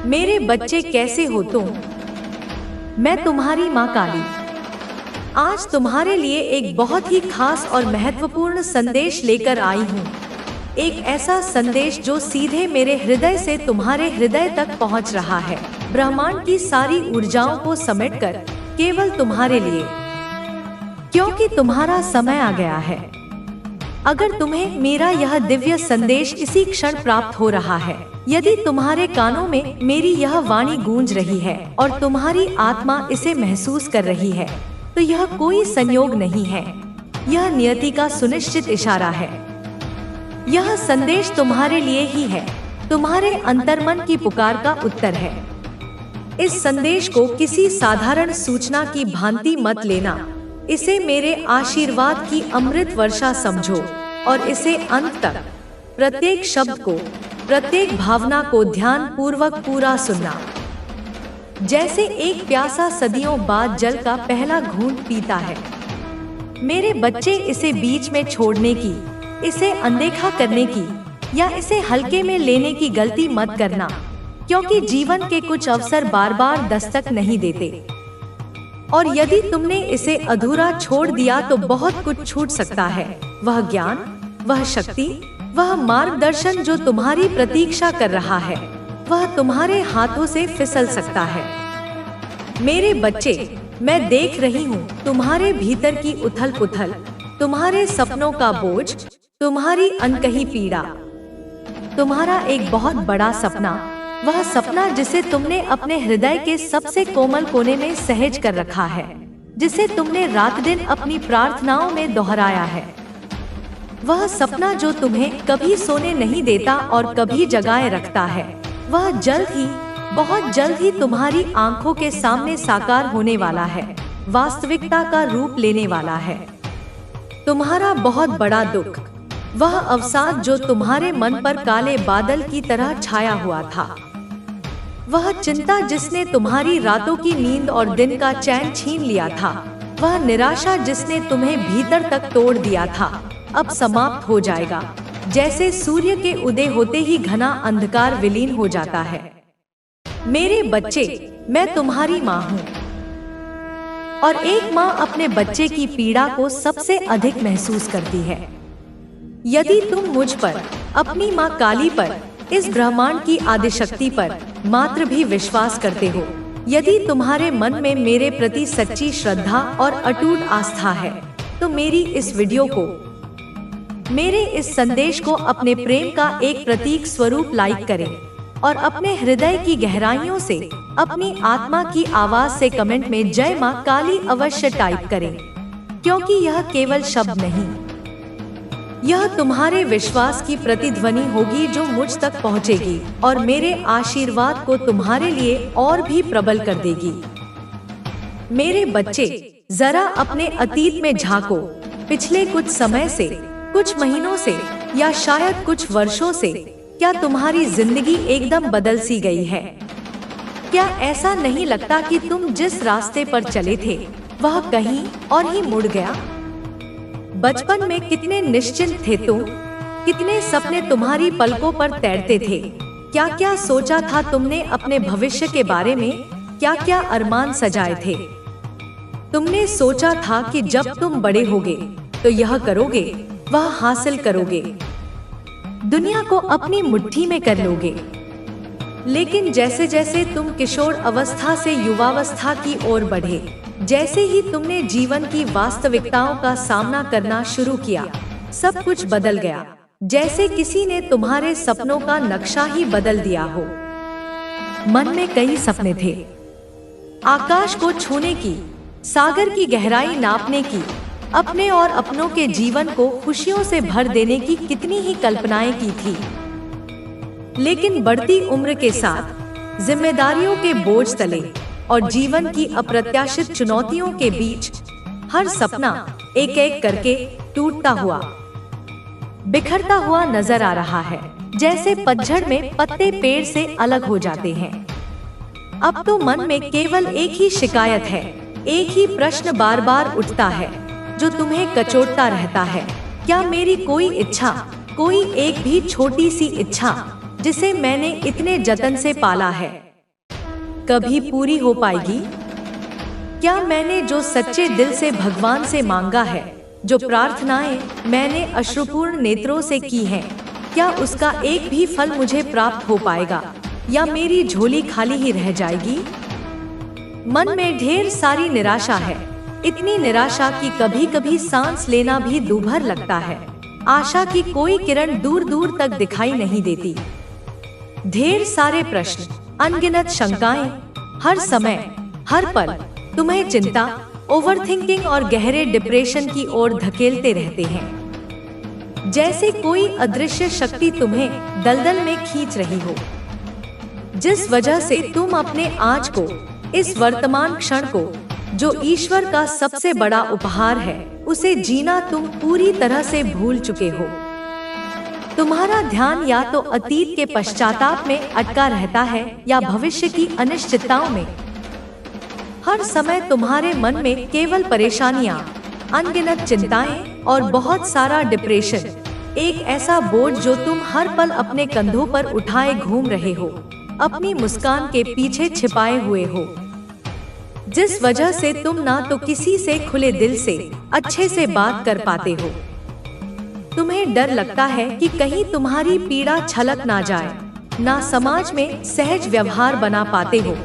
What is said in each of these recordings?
मेरे बच्चे कैसे हो तुम? मैं तुम्हारी माँ काली आज तुम्हारे लिए एक बहुत ही खास और महत्वपूर्ण संदेश लेकर आई हूँ। एक ऐसा संदेश जो सीधे मेरे हृदय से तुम्हारे हृदय तक पहुँच रहा है, ब्रह्मांड की सारी ऊर्जाओं को समेटकर केवल तुम्हारे लिए, क्योंकि तुम्हारा समय आ गया है। अगर तुम्हें मेरा यह दिव्य संदेश इसी क्षण प्राप्त हो रहा है, यदि तुम्हारे कानों में मेरी यह वाणी गूंज रही है और तुम्हारी आत्मा इसे महसूस कर रही है, तो यह कोई संयोग नहीं है, यह नियति का सुनिश्चित इशारा है। यह संदेश तुम्हारे लिए ही है, तुम्हारे अंतर्मन की पुकार का उत्तर है। इस संदेश को किसी साधारण सूचना की भांति मत लेना, इसे मेरे आशीर्वाद की अमृत वर्षा समझो और इसे अंत तक, प्रत्येक शब्द को, प्रत्येक भावना को ध्यान पूर्वक पूरा सुनना। जैसे एक प्यासा सदियों बाद जल का पहला घूंट पीता है। मेरे बच्चे, इसे बीच में छोड़ने की, इसे अनदेखा करने की या इसे हल्के में लेने की गलती मत करना, क्योंकि जीवन के कुछ अवसर बार बार दस्तक नहीं देते और यदि तुमने इसे अधूरा छोड़ दिया तो बहुत कुछ छूट सकता है। वह ज्ञान, वह शक्ति, वह मार्गदर्शन जो तुम्हारी प्रतीक्षा कर रहा है, वह तुम्हारे हाथों से फिसल सकता है। मेरे बच्चे, मैं देख रही हूँ तुम्हारे भीतर की उथल पुथल, तुम्हारे सपनों का बोझ, तुम्हारी अनकही पीड़ा। तुम्हारा एक बहुत बड़ा सपना, वह सपना जिसे तुमने अपने हृदय के सबसे कोमल कोने में सहेज कर रखा है, जिसे तुमने रात दिन अपनी प्रार्थनाओं में दोहराया है। वह सपना जो तुम्हें कभी सोने नहीं देता और कभी जगाए रखता है, वह जल्द ही, बहुत जल्द ही तुम्हारी आंखों के सामने साकार होने वाला है, वास्तविकता का रूप लेने वाला है। तुम्हारा बहुत बड़ा दुख, वह अवसाद जो तुम्हारे मन पर काले बादल की तरह छाया हुआ था, वह चिंता जिसने तुम्हारी रातों की नींद और दिन का चैन छीन लिया था, वह निराशा जिसने तुम्हें भीतर तक तोड़ दिया था, अब समाप्त हो जाएगा, जैसे सूर्य के उदय होते ही घना अंधकार विलीन हो जाता है। मेरे बच्चे, मैं तुम्हारी माँ हूँ और एक माँ अपने बच्चे की पीड़ा को सबसे अधिक महसूस करती है। यदि तुम मुझ पर, अपनी माँ काली पर, इस ब्रह्मांड की आदिशक्ति पर मात्र भी विश्वास करते हो, यदि तुम्हारे मन में मेरे प्रति सच्ची श्रद्धा और अटूट आस्था है, तो मेरी इस वीडियो को, मेरे इस संदेश को अपने प्रेम का एक प्रतीक स्वरूप लाइक करें और अपने हृदय की गहराइयों से, अपनी आत्मा की आवाज से कमेंट में जय मां काली अवश्य टाइप करें, क्योंकि यह केवल शब्द नहीं, यह तुम्हारे विश्वास की प्रतिध्वनि होगी जो मुझ तक पहुंचेगी और मेरे आशीर्वाद को तुम्हारे लिए और भी प्रबल कर देगी। मेरे बच्चे, जरा अपने अतीत में झांको। पिछले कुछ समय से, कुछ महीनों से या शायद कुछ वर्षों से क्या तुम्हारी जिंदगी एकदम बदल सी गई है? क्या ऐसा नहीं लगता कि तुम जिस रास्ते पर चले थे वह कहीं और ही मुड़ गया? बचपन में कितने निश्चिंत थे तुम, कितने सपने तुम्हारी पलकों पर तैरते थे। क्या क्या सोचा था तुमने अपने भविष्य के बारे में, क्या क्या अरमान सजाए थे। तुमने सोचा था कि जब तुम बड़े होगे तो यह करोगे, वह हासिल करोगे, दुनिया को अपनी मुट्ठी में कर लोगे। लेकिन जैसे जैसे तुम किशोर अवस्था से युवावस्था की ओर बढ़े, जैसे ही तुमने जीवन की वास्तविकताओं का सामना करना शुरू किया, सब कुछ बदल गया। जैसे किसी ने तुम्हारे सपनों का नक्शा ही बदल दिया हो। मन में कई सपने थे, आकाश को छूने की, सागर की गहराई नापने की, अपने और अपनों के जीवन को खुशियों से भर देने की कितनी ही कल्पनाएं की थी। लेकिन बढ़ती उम्र के साथ, जिम्मेदारियों के बोझ तले और जीवन की अप्रत्याशित चुनौतियों के बीच, हर सपना एक एक करके टूटता हुआ, बिखरता हुआ नजर आ रहा है। जैसे पतझड़ में पत्ते पेड़ से अलग हो जाते हैं। अब तो मन में केवल एक ही शिकायत है, एक ही प्रश्न बार बार उठता है जो तुम्हें कचोटता रहता है। क्या मेरी कोई इच्छा, कोई एक भी छोटी सी इच्छा जिसे मैंने इतने जतन से पाला है, कभी पूरी हो पाएगी? क्या मैंने जो सच्चे दिल से भगवान से मांगा है, जो प्रार्थनाएं मैंने अश्रुपूर्ण नेत्रों से की हैं, क्या उसका एक भी फल मुझे प्राप्त हो पाएगा या मेरी झोली खाली ही रह जाएगी? मन में ढेर सारी निराशा है, इतनी निराशा कि कभी कभी सांस लेना भी दूभर लगता है। आशा की कोई किरण दूर दूर तक दिखाई नहीं देती। ढेर सारे प्रश्न, अनगिनत शंकाएं, हर समय हर पल तुम्हें चिंता, ओवरथिंकिंग और गहरे डिप्रेशन की ओर धकेलते रहते हैं, जैसे कोई अदृश्य शक्ति तुम्हें दलदल में खींच रही हो, जिस वजह से तुम अपने आज को, इस वर्तमान क्षण को, जो ईश्वर का सबसे बड़ा उपहार है, उसे जीना तुम पूरी तरह से भूल चुके हो। तुम्हारा ध्यान या तो अतीत के पश्चाताप में अटका रहता है या भविष्य की अनिश्चितताओं में। हर समय तुम्हारे मन में केवल परेशानियां, अनगिनत चिंताएं और बहुत सारा डिप्रेशन, एक ऐसा बोझ जो तुम हर पल अपने कंधों पर उठाए घूम रहे हो, अपनी मुस्कान के पीछे छिपाए हुए हो, जिस वजह से तुम ना तो किसी से खुले दिल से अच्छे से बात कर पाते हो। तुम्हें डर लगता है कि कहीं तुम्हारी पीड़ा छलक ना जाए, ना समाज में सहज व्यवहार बना पाते हो।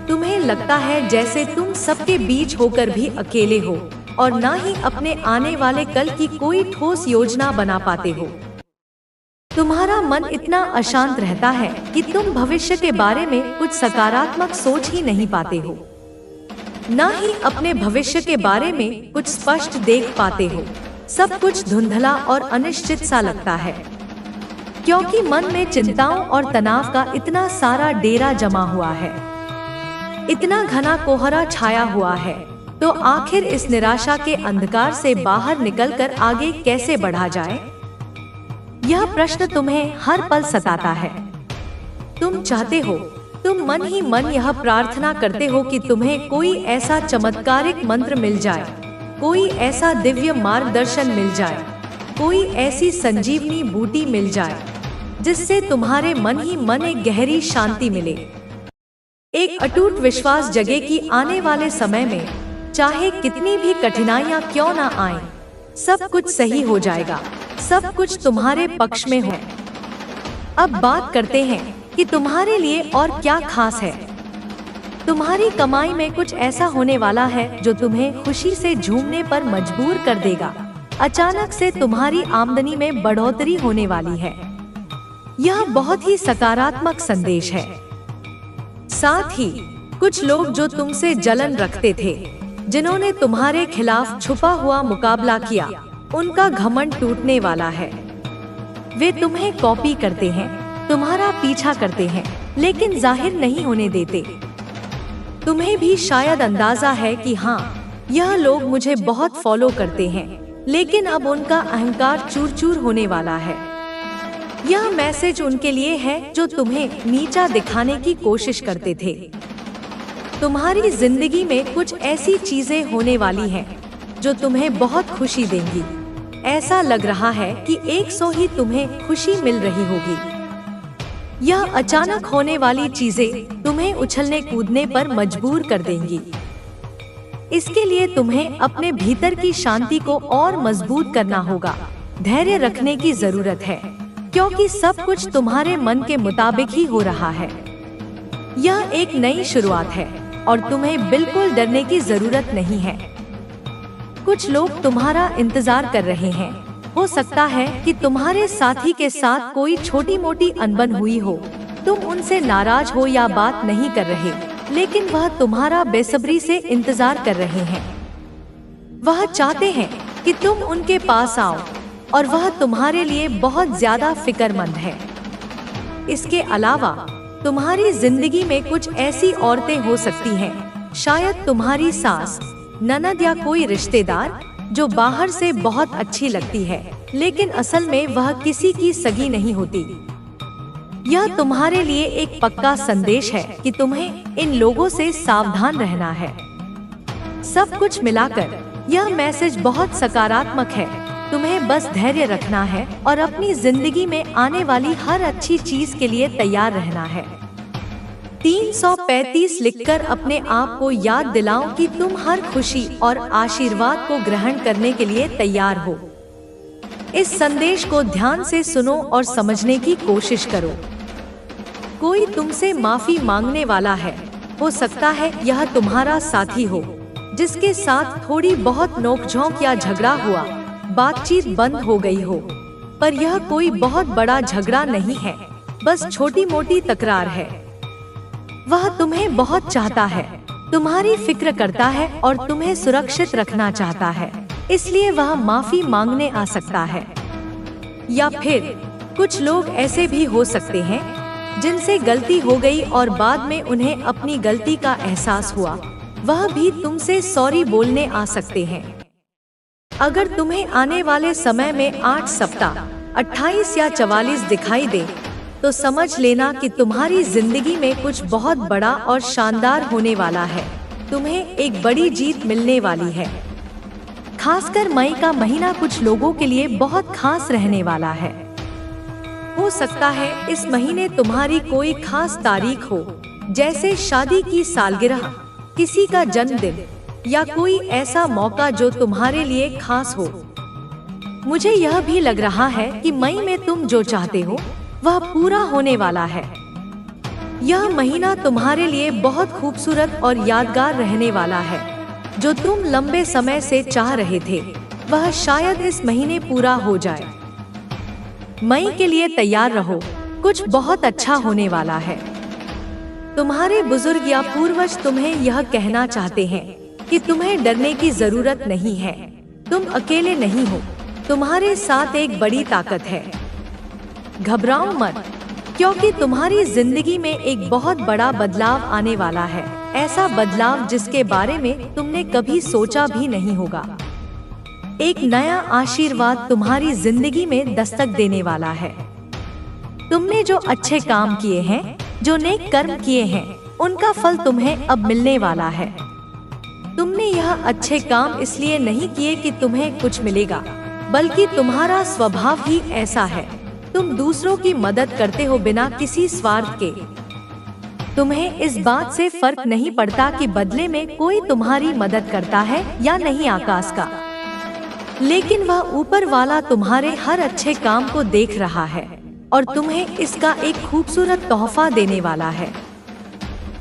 तुम्हें लगता है जैसे तुम सबके बीच होकर भी अकेले हो और ना ही अपने आने वाले कल की कोई ठोस योजना बना पाते हो। तुम्हारा मन इतना अशांत रहता है कि तुम भविष्य के बारे में कुछ सकारात्मक सोच ही नहीं पाते हो, ना ही अपने भविष्य के बारे में कुछ स्पष्ट देख पाते हो। सब कुछ धुंधला और अनिश्चित सा लगता है, क्योंकि मन में चिंताओं और तनाव का इतना सारा डेरा जमा हुआ है, इतना घना कोहरा छाया हुआ है। तो आखिर इस निराशा के अंधकार से बाहर निकलकर आगे कैसे बढ़ा जाए? यह प्रश्न तुम्हें हर पल सताता है। तुम चाहते हो, तुम मन ही मन यह प्रार्थना करते हो कि तुम्हें कोई ऐसा चमत्कारिक मंत्र मिल जाए, कोई ऐसा दिव्य मार्गदर्शन मिल जाए, कोई ऐसी संजीवनी बूटी मिल जाए, जिससे तुम्हारे मन ही मन एक गहरी शांति मिले, एक अटूट विश्वास जगे कि आने वाले समय में चाहे कितनी भी कठिनाइयां क्यों ना आएं, सब कुछ सही हो जाएगा, सब कुछ तुम्हारे पक्ष में हो। अब बात करते हैं कि तुम्हारे लिए और क्या खास है। तुम्हारी कमाई में कुछ ऐसा होने वाला है जो तुम्हें खुशी से झूमने पर मजबूर कर देगा। अचानक से तुम्हारी आमदनी में बढ़ोतरी होने वाली है। यह बहुत ही सकारात्मक संदेश है। साथ ही कुछ लोग जो तुमसे जलन रखते थे, जिन्होंने तुम्हारे खिलाफ छुपा हुआ मुकाबला किया, उनका घमंड टूटने वाला है। वे तुम्हें कॉपी करते हैं, तुम्हारा पीछा करते हैं, लेकिन जाहिर नहीं होने देते। तुम्हें भी शायद अंदाजा है कि हाँ, यह लोग मुझे बहुत फॉलो करते हैं, लेकिन अब उनका अहंकार चूर चूर होने वाला है। यह मैसेज उनके लिए है जो तुम्हें नीचा दिखाने की कोशिश करते थे। तुम्हारी जिंदगी में कुछ ऐसी चीजें होने वाली हैं जो तुम्हें बहुत खुशी देंगी। ऐसा लग रहा है कि 100 ही तुम्हें खुशी मिल रही होगी। यह अचानक होने वाली चीजें तुम्हें उछलने कूदने पर मजबूर कर देंगी। इसके लिए तुम्हें अपने भीतर की शांति को और मजबूत करना होगा। धैर्य रखने की जरूरत है, क्योंकि सब कुछ तुम्हारे मन के मुताबिक ही हो रहा है। यह एक नई शुरुआत है और तुम्हें बिल्कुल डरने की जरूरत नहीं है। कुछ लोग तुम्हारा इंतजार कर रहे हैं। हो सकता है कि तुम्हारे साथी के साथ कोई छोटी मोटी अनबन हुई हो, तुम उनसे नाराज हो या बात नहीं कर रहे, लेकिन वह तुम्हारा बेसब्री से इंतजार कर रहे हैं। वह चाहते हैं कि तुम उनके पास आओ और वह तुम्हारे लिए बहुत ज्यादा फिक्रमंद है। इसके अलावा तुम्हारी जिंदगी में कुछ ऐसी औरतें हो सकती हैं, शायद तुम्हारी सास, ननद या कोई रिश्तेदार, जो बाहर से बहुत अच्छी लगती है, लेकिन असल में वह किसी की सगी नहीं होती। यह तुम्हारे लिए एक पक्का संदेश है कि तुम्हें इन लोगों से सावधान रहना है। सब कुछ मिलाकर यह मैसेज बहुत सकारात्मक है। तुम्हें बस धैर्य रखना है और अपनी जिंदगी में आने वाली हर अच्छी चीज के लिए तैयार रहना है। 335 लिखकर अपने आप को याद दिलाओ कि तुम हर खुशी और आशीर्वाद को ग्रहण करने के लिए तैयार हो। इस संदेश को ध्यान से सुनो और समझने की कोशिश करो। कोई तुमसे माफी मांगने वाला है। हो सकता है यह तुम्हारा साथी हो, जिसके साथ थोड़ी बहुत नोकझोंक या झगड़ा हुआ, बातचीत बंद हो गई हो। पर यह कोई बहुत बड़ा झगड़ा नहीं है, बस छोटी मोटी तकरार है। वह तुम्हें बहुत चाहता है, तुम्हारी फिक्र करता है और तुम्हें सुरक्षित रखना चाहता है, इसलिए वह माफी मांगने आ सकता है। या फिर कुछ लोग ऐसे भी हो सकते हैं जिनसे गलती हो गई और बाद में उन्हें अपनी गलती का एहसास हुआ, वह भी तुमसे सॉरी बोलने आ सकते हैं। अगर तुम्हें आने वाले समय में 8 सप्ताह 28 या 44 दिखाई दे, तो समझ लेना कि तुम्हारी जिंदगी में कुछ बहुत बड़ा और शानदार होने वाला है। तुम्हें एक बड़ी जीत मिलने वाली है। खासकर मई का महीना कुछ लोगों के लिए बहुत खास रहने वाला है। हो सकता है इस महीने तुम्हारी कोई खास तारीख हो, जैसे शादी की सालगिरह, किसी का जन्मदिन या कोई ऐसा मौका जो तुम्हारे लिए खास हो। मुझे यह भी लग रहा है कि मई में तुम जो चाहते हो वह पूरा होने वाला है। यह महीना तुम्हारे लिए बहुत खूबसूरत और यादगार रहने वाला है। जो तुम लंबे समय से चाह रहे थे, वह शायद इस महीने पूरा हो जाए। मई के लिए तैयार रहो, कुछ बहुत अच्छा होने वाला है। तुम्हारे बुजुर्ग या पूर्वज तुम्हें यह कहना चाहते हैं कि तुम्हें डरने की जरूरत नहीं है। तुम अकेले नहीं हो, तुम्हारे साथ एक बड़ी ताकत है। घबराओ मत, क्योंकि तुम्हारी जिंदगी में एक बहुत बड़ा बदलाव आने वाला है। ऐसा बदलाव जिसके बारे में तुमने कभी सोचा भी नहीं होगा। एक नया आशीर्वाद तुम्हारी जिंदगी में दस्तक देने वाला है। तुमने जो अच्छे काम किए हैं, जो नेक कर्म किए हैं, उनका फल तुम्हें अब मिलने वाला है। तुमने यह अच्छे काम इसलिए नहीं किए कि तुम्हें कुछ मिलेगा, बल्कि तुम्हारा स्वभाव ही ऐसा है। तुम दूसरों की मदद करते हो बिना किसी स्वार्थ के। तुम्हें इस बात से फर्क नहीं पड़ता कि बदले में कोई तुम्हारी मदद करता है या नहीं आकाश का, लेकिन वह ऊपर वाला तुम्हारे हर अच्छे काम को देख रहा है और तुम्हें इसका एक खूबसूरत तोहफा देने वाला है।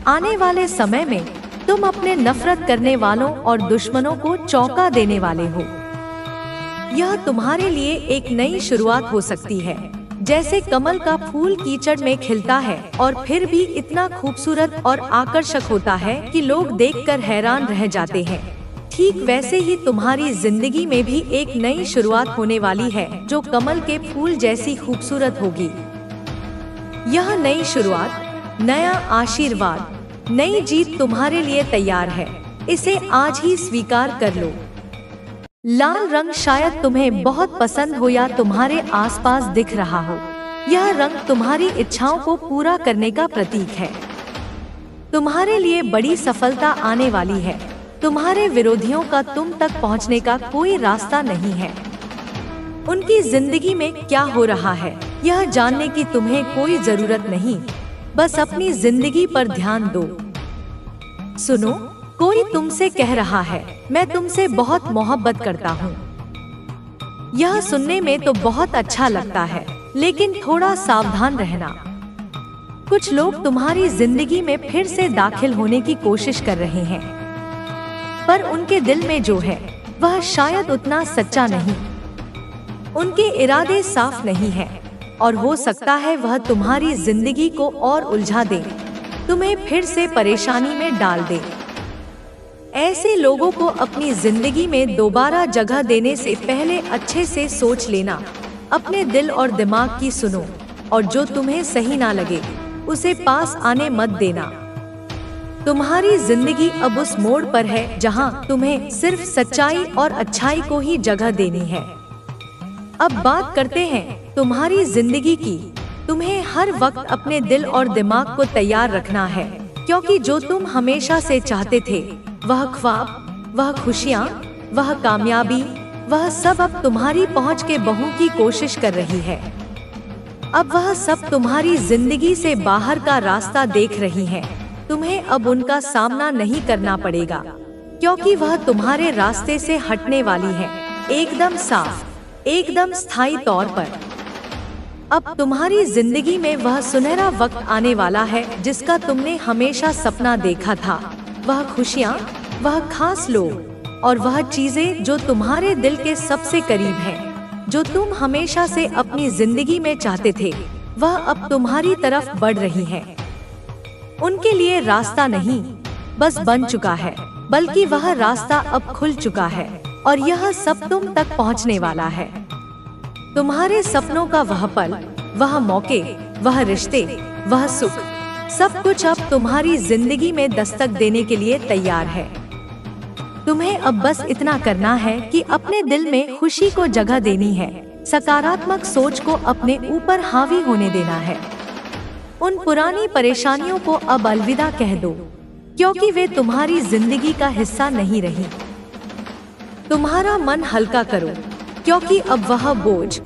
आने वाले समय में तुम अपने नफरत करने वालों और दुश्मनों को चौंका देने वाले हो। यह तुम्हारे लिए एक नई शुरुआत हो सकती है, जैसे कमल का फूल कीचड़ में खिलता है और फिर भी इतना खूबसूरत और आकर्षक होता है कि लोग देखकर हैरान रह जाते हैं। ठीक वैसे ही तुम्हारी जिंदगी में भी एक नई शुरुआत होने वाली है, जो कमल के फूल जैसी खूबसूरत होगी। यह नई शुरुआत, नया आशीर्वाद, नई जीत तुम्हारे लिए तैयार है। इसे आज ही स्वीकार कर लो। लाल रंग शायद तुम्हें बहुत पसंद हो या तुम्हारे आसपास दिख रहा हो। यह रंग तुम्हारी इच्छाओं को पूरा करने का प्रतीक है। तुम्हारे लिए बड़ी सफलता आने वाली है। तुम्हारे विरोधियों का तुम तक पहुंचने का कोई रास्ता नहीं है। उनकी जिंदगी में क्या हो रहा है, यह जानने की तुम्हें कोई जरूरत नहीं। बस अपनी जिंदगी पर ध्यान दो। सुनो, कोई तुमसे कह रहा है, मैं तुमसे बहुत मोहब्बत करता हूँ। यह सुनने में तो बहुत अच्छा लगता है, लेकिन थोड़ा सावधान रहना। कुछ लोग तुम्हारी जिंदगी में फिर से दाखिल होने की कोशिश कर रहे हैं, पर उनके दिल में जो है वह शायद उतना सच्चा नहीं। उनके इरादे साफ नहीं है और हो सकता है वह तुम्हारी जिंदगी को और उलझा दे, तुम्हें फिर से परेशानी में डाल दे। ऐसे लोगों को अपनी जिंदगी में दोबारा जगह देने से पहले अच्छे से सोच लेना। अपने दिल और दिमाग की सुनो और जो तुम्हें सही ना लगे उसे पास आने मत देना। तुम्हारी जिंदगी अब उस मोड़ पर है जहां तुम्हें सिर्फ सच्चाई और अच्छाई को ही जगह देनी है। अब बात करते हैं तुम्हारी जिंदगी की। तुम्हें हर वक्त अपने दिल और दिमाग को तैयार रखना है, क्योंकि जो तुम हमेशा से चाहते थे, वह ख्वाब, वह खुशियाँ, वह कामयाबी, वह सब अब तुम्हारी पहुँच के बहू की कोशिश कर रही है। अब वह सब तुम्हारी जिंदगी से बाहर का रास्ता देख रही हैं। तुम्हें अब उनका सामना नहीं करना पड़ेगा, क्योंकि वह तुम्हारे रास्ते से हटने वाली है, एकदम साफ, एकदम स्थायी तौर पर। अब तुम्हारी जिंदगी में वह सुनहरा वक्त आने वाला है जिसका तुमने हमेशा सपना देखा था। वह खुशियाँ, वह खास लोग और वह चीजें जो तुम्हारे दिल के सबसे करीब हैं, जो तुम हमेशा से अपनी जिंदगी में चाहते थे, वह अब तुम्हारी तरफ बढ़ रही हैं। उनके लिए रास्ता नहीं बस बन चुका है, बल्कि वह रास्ता अब खुल चुका है और यह सब तुम तक पहुंचने वाला है। तुम्हारे सपनों का वह पल, वह मौके, वह रिश्ते, वह सुख, सब कुछ अब तुम्हारी जिंदगी में दस्तक देने के लिए तैयार है। तुम्हें अब बस इतना करना है कि अपने दिल में खुशी को जगह देनी है, सकारात्मक सोच को अपने ऊपर हावी होने देना है। उन पुरानी परेशानियों को अब अलविदा कह दो, क्योंकि वे तुम्हारी जिंदगी का हिस्सा नहीं रही। तुम्हारा मन हल्का करो, क्योंकि अब वह बोझ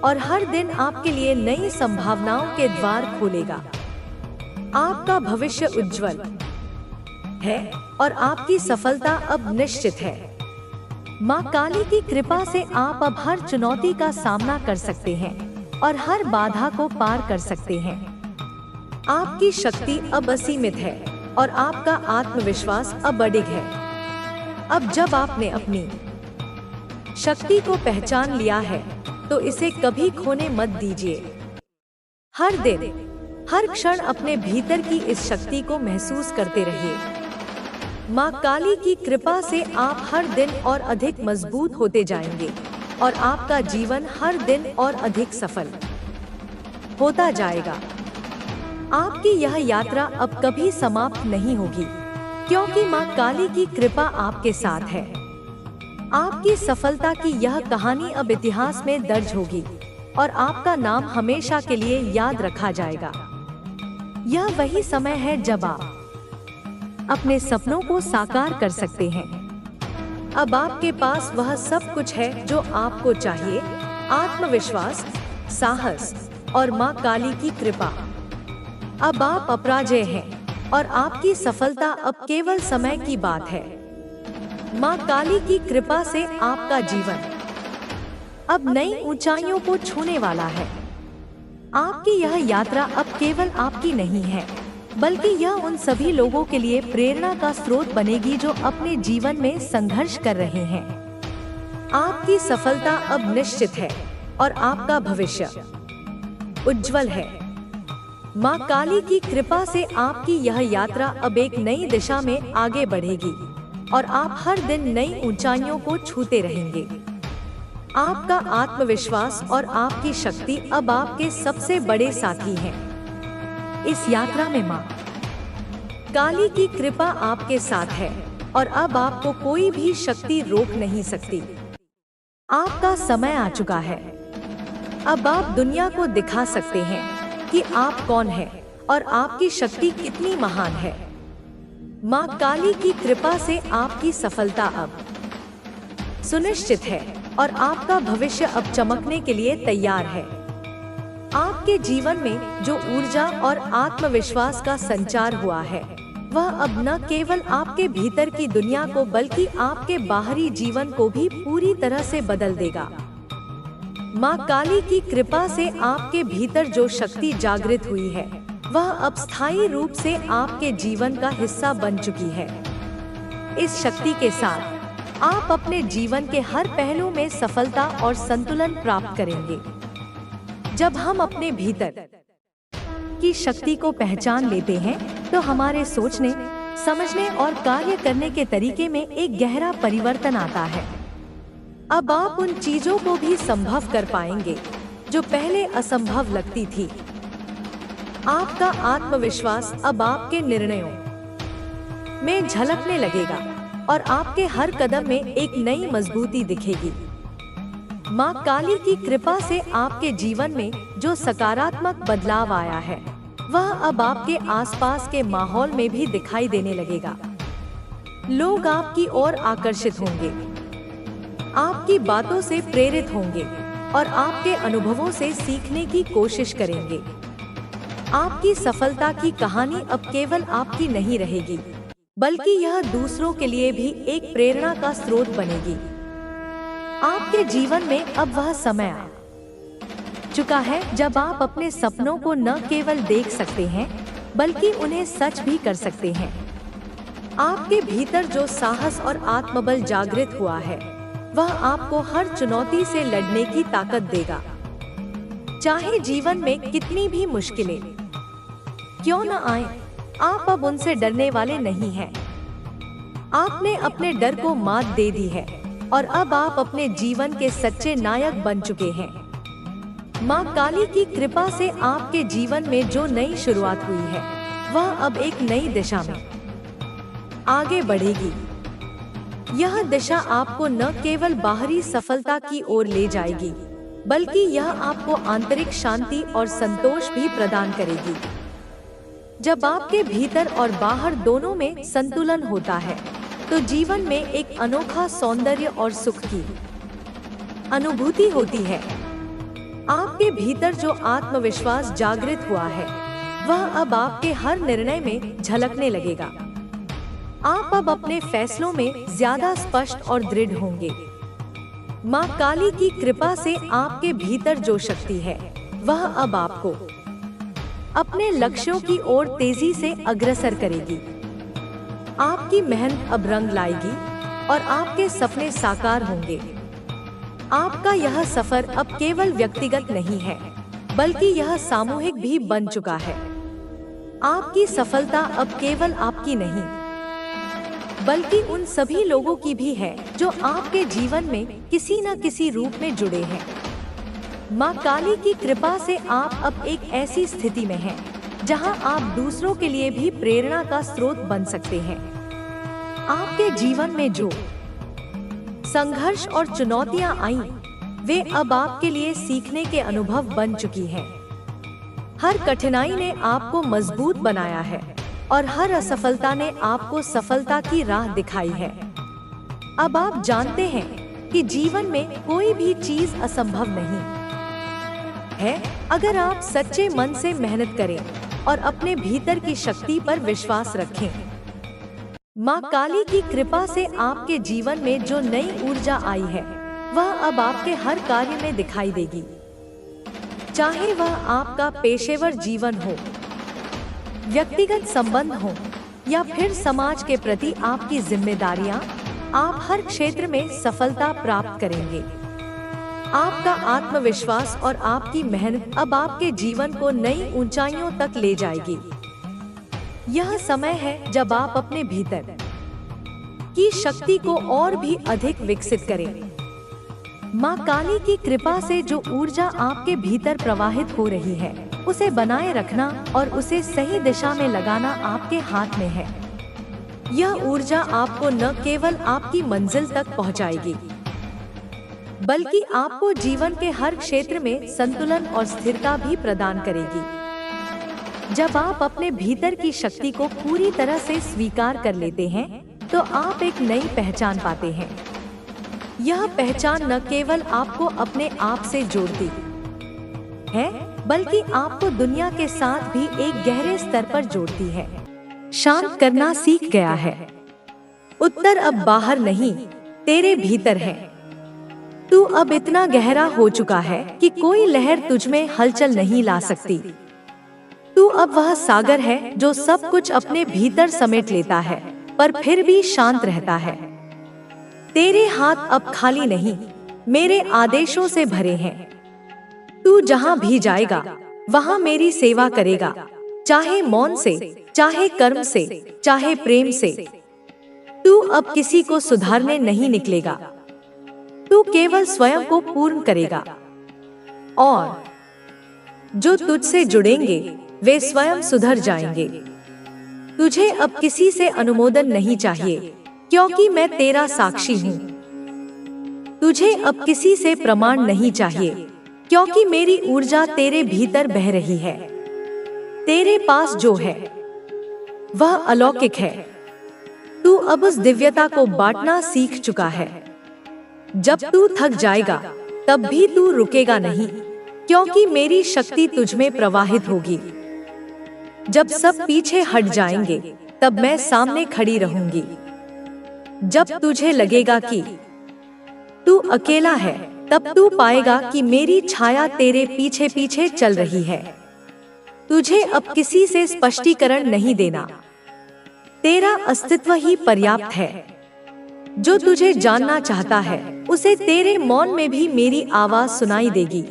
और हर दिन आपके लिए नई संभावनाओं के द्वार खोलेगा। आपका भविष्य उज्जवल है और आपकी सफलता अब निश्चित है। माँ काली की कृपा से आप अब हर चुनौती का सामना कर सकते हैं और हर बाधा को पार कर सकते हैं। आपकी शक्ति अब असीमित है और आपका आत्मविश्वास अब अडिग है। अब जब आपने अपनी शक्ति को पहचान लिया है तो इसे कभी खोने मत दीजिए। हर दिन, हर क्षण अपने भीतर की इस शक्ति को महसूस करते रहिए। माँ काली की कृपा से आप हर दिन और अधिक मजबूत होते जाएंगे और आपका जीवन हर दिन और अधिक सफल होता जाएगा। आपकी यह यात्रा अब कभी समाप्त नहीं होगी, क्योंकि माँ काली की कृपा आपके साथ है। आपकी सफलता की यह कहानी अब इतिहास में दर्ज होगी और आपका नाम हमेशा के लिए याद रखा जाएगा। यह वही समय है जब आप अपने सपनों को साकार कर सकते हैं। अब आपके पास वह सब कुछ है जो आपको चाहिए, आत्मविश्वास, साहस और माँ काली की कृपा। अब आप अपराजय हैं और आपकी सफलता अब केवल समय की बात है। माँ काली की कृपा से आपका जीवन अब नई ऊंचाइयों को छूने वाला है। आपकी यह यात्रा अब केवल आपकी नहीं है, बल्कि यह उन सभी लोगों के लिए प्रेरणा का स्रोत बनेगी जो अपने जीवन में संघर्ष कर रहे हैं। आपकी सफलता अब निश्चित है और आपका भविष्य उज्जवल है। माँ काली की कृपा से आपकी यह यात्रा अब एक नई दिशा में आगे बढ़ेगी और आप हर दिन नई ऊंचाइयों को छूते रहेंगे। आपका आत्मविश्वास और आपकी शक्ति अब आपके सबसे बड़े साथी हैं। इस यात्रा में माँ काली की कृपा आपके साथ है और अब आपको कोई भी शक्ति रोक नहीं सकती। आपका समय आ चुका है। अब आप दुनिया को दिखा सकते हैं कि आप कौन हैं और आपकी शक्ति कितनी महान है। माँ काली की कृपा से आपकी सफलता अब सुनिश्चित है और आपका भविष्य अब चमकने के लिए तैयार है। आपके जीवन में जो ऊर्जा और आत्मविश्वास का संचार हुआ है, वह अब न केवल आपके भीतर की दुनिया को बल्कि आपके बाहरी जीवन को भी पूरी तरह से बदल देगा। माँ काली की कृपा से आपके भीतर जो शक्ति जागृत हुई है, वह अब स्थायी रूप से आपके जीवन का हिस्सा बन चुकी है। इस शक्ति के साथ आप अपने जीवन के हर पहलू में सफलता और संतुलन प्राप्त करेंगे। जब हम अपने भीतर की शक्ति को पहचान लेते हैं, तो हमारे सोचने, समझने और कार्य करने के तरीके में एक गहरा परिवर्तन आता है। अब आप उन चीजों को भी संभव कर पाएंगे जो पहले असंभव लगती थी। आपका आत्मविश्वास अब आपके निर्णयों में झलकने लगेगा और आपके हर कदम में एक नई मजबूती दिखेगी। माँ काली की कृपा से आपके जीवन में जो सकारात्मक बदलाव आया है, वह अब आपके आसपास के माहौल में भी दिखाई देने लगेगा। लोग आपकी ओर आकर्षित होंगे, आपकी बातों से प्रेरित होंगे और आपके अनुभवों से सीखने की कोशिश करेंगे। आपकी सफलता की कहानी अब केवल आपकी नहीं रहेगी, बल्कि यह दूसरों के लिए भी एक प्रेरणा का स्रोत बनेगी। आपके जीवन में अब वह समय आ चुका है जब आप अपने सपनों को न केवल देख सकते हैं, बल्कि उन्हें सच भी कर सकते हैं। आपके भीतर जो साहस और आत्मबल जागृत हुआ है, वह आपको हर चुनौती से लड़ने की ताकत देगा। चाहे जीवन में कितनी भी मुश्किलें क्यों न आए, आप अब उनसे डरने वाले नहीं हैं। आपने अपने डर को मात दे दी है और अब आप अपने जीवन के सच्चे नायक बन चुके हैं। माँ काली की कृपा से आपके जीवन में जो नई शुरुआत हुई है, वह अब एक नई दिशा में आगे बढ़ेगी। यह दिशा आपको न केवल बाहरी सफलता की ओर ले जाएगी, बल्कि यह आपको आंतरिक शांति और संतोष भी प्रदान करेगी। जब आपके भीतर और बाहर दोनों में संतुलन होता है, तो जीवन में एक अनोखा सौंदर्य और सुख की अनुभूति होती है। आपके भीतर जो आत्मविश्वास जागृत हुआ है, वह अब आपके हर निर्णय में झलकने लगेगा। आप अब अपने फैसलों में ज्यादा स्पष्ट और दृढ़ होंगे। माँ काली की कृपा से आपके भीतर जो शक्ति है, वह अब आपको अपने लक्ष्यों की ओर तेजी से अग्रसर करेगी। आपकी मेहनत अब रंग लाएगी और आपके सपने साकार होंगे। आपका यह सफर अब केवल व्यक्तिगत नहीं है, बल्कि यह सामूहिक भी बन चुका है। आपकी सफलता अब केवल आपकी नहीं, बल्कि उन सभी लोगों की भी है जो आपके जीवन में किसी न किसी रूप में जुड़े हैं। माँ काली की कृपा से आप अब एक ऐसी स्थिति में हैं, जहां आप दूसरों के लिए भी प्रेरणा का स्रोत बन सकते हैं। आपके जीवन में जो संघर्ष और चुनौतियां आईं, वे अब आपके लिए सीखने के अनुभव बन चुकी हैं। हर कठिनाई ने आपको मजबूत बनाया है और हर असफलता ने आपको सफलता की राह दिखाई है। अब आप जानते हैं कि जीवन में कोई भी चीज असंभव नहीं है, अगर आप सच्चे मन से मेहनत करें और अपने भीतर की शक्ति पर विश्वास रखें। माँ काली की कृपा से आपके जीवन में जो नई ऊर्जा आई है, वह अब आपके हर कार्य में दिखाई देगी। चाहे वह आपका पेशेवर जीवन हो, व्यक्तिगत संबंध हो, या फिर समाज के प्रति आपकी जिम्मेदारियां, आप हर क्षेत्र में सफलता प्राप्त करेंगे। आपका आत्मविश्वास और आपकी मेहनत अब आपके जीवन को नई ऊंचाइयों तक ले जाएगी। यह समय है जब आप अपने भीतर की शक्ति को और भी अधिक विकसित करें। माँ काली की कृपा से जो ऊर्जा आपके भीतर प्रवाहित हो रही है, उसे बनाए रखना और उसे सही दिशा में लगाना आपके हाथ में है। यह ऊर्जा आपको न केवल आपकी मंजिल तक पहुंचाएगी, बल्कि आपको जीवन के हर क्षेत्र में संतुलन और स्थिरता भी प्रदान करेगी। जब आप अपने भीतर की शक्ति को पूरी तरह से स्वीकार कर लेते हैं, तो आप एक नई पहचान पाते हैं। यह पहचान न केवल आपको अपने आप से जोड़ती है, बल्कि आपको दुनिया के साथ भी एक गहरे स्तर पर जोड़ती है। शांत करना सीख गया है। उत्तर अब बाहर नहीं, तेरे भीतर है। तू अब इतना गहरा हो चुका है कि कोई लहर तुझमें हलचल नहीं ला सकती। तू अब वह सागर है जो सब कुछ अपने भीतर समेट लेता है, पर फिर भी शांत रहता है। तेरे हाथ अब खाली नहीं, मेरे आदेशों से भरे हैं। तू जहां भी जाएगा, वहां मेरी सेवा करेगा, चाहे मौन से, चाहे कर्म से, चाहे प्रेम से। तू अब किसी को सुधारने नहीं निकलेगा, तू केवल स्वयं को पूर्ण करेगा। और जो तुझसे जुड़ेंगे, वे स्वयं सुधर जाएंगे। तुझे अब किसी से अनुमोदन नहीं चाहिए, क्योंकि मैं तेरा साक्षी हूँ। तुझे अब किसी से प्रमाण नहीं चाहिए, क्योंकि मेरी ऊर्जा तेरे भीतर बह रही है। तेरे पास जो है, वह अलौकिक है। तू अब उस दिव्यता को बांटना सीख चुका है। जब तू थक जाएगा, तब भी तू रुकेगा नहीं, क्योंकि मेरी शक्ति तुझ में प्रवाहित होगी। जब सब पीछे हट जाएंगे, तब मैं सामने खड़ी रहूंगी। जब तुझे लगेगा कि तू अकेला है, तब तू पाएगा कि मेरी छाया तेरे पीछे पीछे चल रही है। तुझे अब किसी से स्पष्टीकरण नहीं देना, तेरा अस्तित्व ही पर्याप्त है। जो तुझे जानना चाहता है, उसे तेरे मौन में भी मेरी आवाज सुनाई देगी।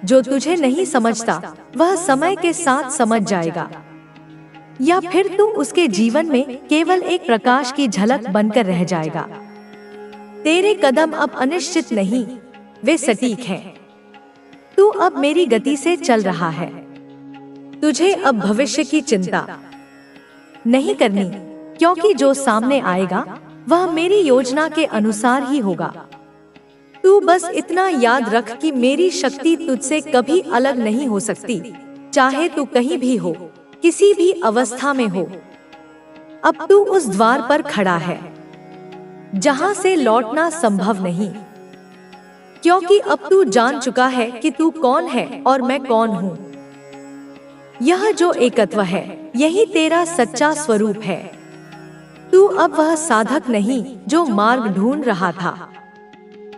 जो तुझे नहीं समझता, वह समय के साथ समझ जाएगा, या फिर तू उसके जीवन में केवल एक प्रकाश की झलक बनकर रह जाएगा। तेरे कदम अब अनिश्चित नहीं, वे सटीक हैं। तू अब मेरी गति से चल रहा है। तुझे अब भविष्य की चिंता नहीं करनी, क्योंकि जो सामने आएगा वह मेरी योजना के अनुसार ही होगा। तू बस इतना याद रख कि मेरी शक्ति तुझसे कभी अलग नहीं हो सकती, चाहे तू कहीं भी हो, किसी भी अवस्था में हो। अब तू उस द्वार पर खड़ा है जहां से लौटना संभव नहीं, क्योंकि अब तू जान चुका है कि तू कौन है और मैं कौन हूं। यह जो एकत्व है, यही तेरा सच्चा स्वरूप है। तू अब वह साधक नहीं जो मार्ग ढूंढ रहा था,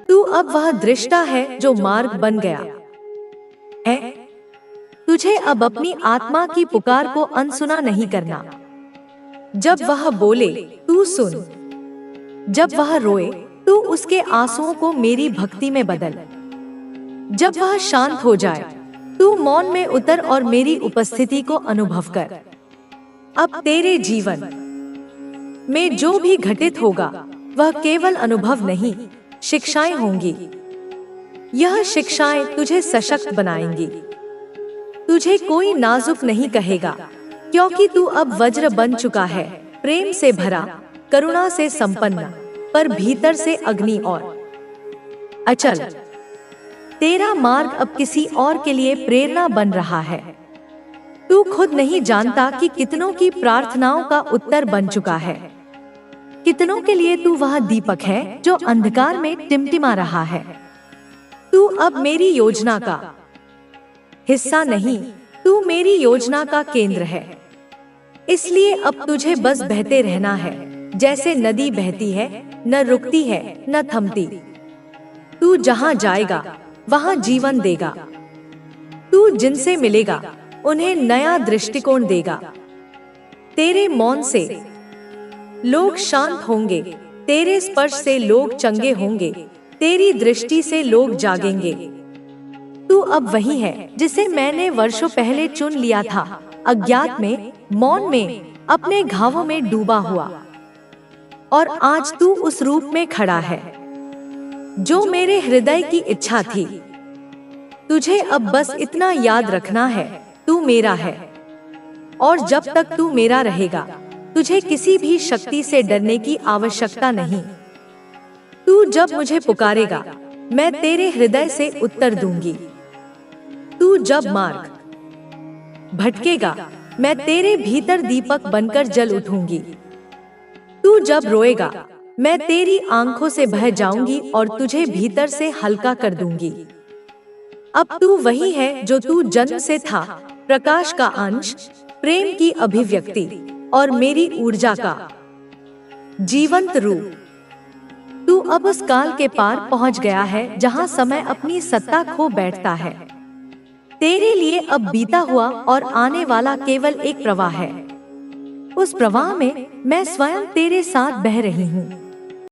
तू अब वह दृष्टा है जो मार्ग बन गया है। तुझे अब अपनी आत्मा की पुकार को अनसुना नहीं करना। जब वह बोले, तू सुन। जब वह रोए, तू उसके आंसुओं को मेरी भक्ति में बदल। जब वह शांत हो जाए, तू मौन में उतर और मेरी उपस्थिति को अनुभव कर। अब तेरे जीवन में जो भी घटित होगा, वह केवल अनुभव नहीं, शिक्षाएं होंगी। यह शिक्षाएं तुझे सशक्त बनाएंगी। तुझे कोई नाजुक नहीं कहेगा, क्योंकि तू अब वज्र बन चुका है, प्रेम से भरा, करुणा से संपन्न, पर भीतर से अग्नि और अचल। तेरा मार्ग अब किसी और के लिए प्रेरणा बन रहा है। तू खुद नहीं जानता कि कितनों की प्रार्थनाओं का उत्तर बन चुका है। कितनों के लिए तू वह दीपक है जो अंधकार में टिमटिमा रहा है। तू अब मेरी योजना का हिस्सा नहीं, तू मेरी योजना का केंद्र है। इसलिए अब तुझे बस बहते रहना है, जैसे नदी बहती है, न रुकती है न थमती। तू जहां जाएगा वहां जीवन देगा। तू जिनसे मिलेगा उन्हें नया दृष्टिकोण देगा। तेरे मौन से लोग शांत होंगे, तेरे स्पर्श से लोग चंगे होंगे, तेरी दृष्टि से लोग जागेंगे। तू अब वही है जिसे मैंने वर्षों पहले चुन लिया था, अज्ञात में, मौन में, अपने घावों में डूबा हुआ। और आज तू उस रूप में खड़ा है जो मेरे हृदय की इच्छा थी। तुझे अब बस इतना याद रखना है, तू मेरा है, और जब तक तू मेरा रहेगा, तुझे किसी भी शक्ति से डरने की आवश्यकता नहीं। तू जब मुझे पुकारेगा, मैं तेरे हृदय से उत्तर दूंगी। तू जब मार्ग भटकेगा, मैं तेरे भीतर दीपक बनकर जल उठूंगी। तू जब रोएगा, मैं तेरी आंखों से बह जाऊंगी और तुझे भीतर से हल्का कर दूंगी। अब तू वही है जो तू जन्म से था, प्रकाश का अंश, प्रेम की अभिव्यक्ति और मेरी ऊर्जा का जीवंत रूप। तू अब उस काल के पार पहुंच गया है जहां समय अपनी सत्ता खो बैठता है। तेरे लिए अब बीता हुआ और आने वाला केवल एक प्रवाह है। उस प्रवाह में मैं स्वयं तेरे साथ बह रही हूँ।